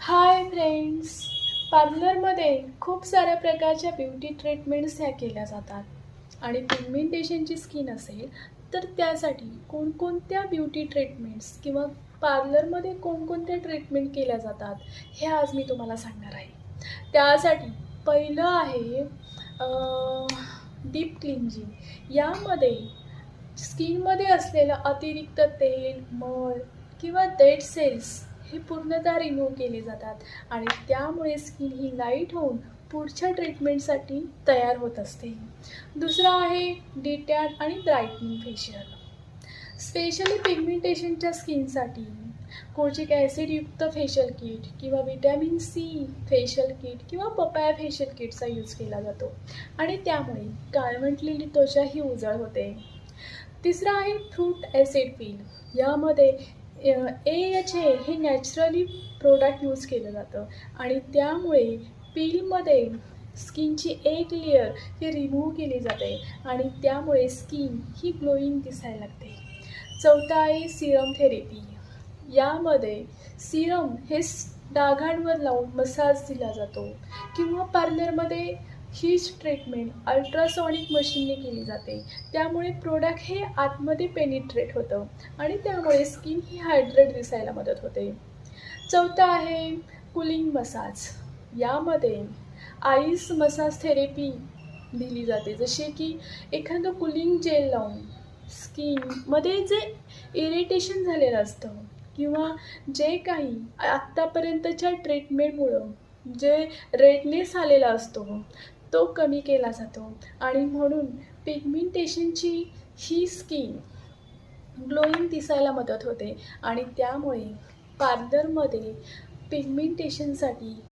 Hi friends. पार्लरमध्ये खूप साऱ्या प्रकारच्या ब्युटी ट्रीटमेंट्स ह्या केल्या जातात आणि पिगमेंटेशनची स्किन असेल तर त्यासाठी कोणकोणत्या ब्युटी ट्रीटमेंट्स किंवा पार्लरमध्ये कोणकोणत्या ट्रीटमेंट केल्या जातात हे आज मी तुम्हाला सांगणार आहे. त्यासाठी पहिलं आहे डीप क्लिन्झिंग. यामध्ये स्किनमध्ये असलेलं अतिरिक्त तेल, मळ किंवा डेड सेल्स हे पूर्णतः रिमूव्ह केले जातात आणि त्यामुळे स्किन ही लाईट होऊन पुढच्या ट्रीटमेंटसाठी तयार होत असते. दुसरं आहे डिटॅन आणि ब्राईटनिंग फेशियल. स्पेशली पिगमेंटेशनच्या स्किनसाठी कोजिक ॲसिडयुक्त फेशियल किट किंवा विटॅमिन सी फेशियल किट किंवा पपाया फेशियल किटचा यूज केला जातो आणि त्यामुळे काळवंटलेली त्वचाही उजळ होते. तिसरं आहे फ्रूट ॲसिड पील. यामध्ये AHA हे नॅचरली प्रोडक्ट यूज केलं जातं आणि त्यामुळे पीलमध्ये स्किनची एक लेयर ही रिमूव्ह केली जाते आणि त्यामुळे स्किन ही ग्लोईंग दिसायला लागते. चौथा आहे सिरम थेरपी. यामध्ये सिरम हे डागांवर लावून मसाज दिला जातो किंवा पार्लरमध्ये हीच ट्रीटमेंट अल्ट्रासॉनिक मशीनने केली जाते. त्यामुळे प्रोडक्ट हे आतमध्ये पेनिट्रेट होतं आणि त्यामुळे स्किन ही हायड्रेट दिसायला मदत होते. चौथा आहे कूलिंग मसाज. यामध्ये आईस मसाज थेरपी दिली जाते, जसे की एखादं कूलिंग जेल लावून स्किनमध्ये जे इरिटेशन झालेलं असतं किंवा जे काही आत्तापर्यंतच्या ट्रीटमेंटमुळं जे रेडनेस आलेला असतो तो कमी केला जातो आणि म्हणून पिगमेंटेशनची ही स्किन ग्लोईंग दिसायला मदत होते आणि त्यामुळे पार्लरमध्ये पिगमेंटेशनसाठी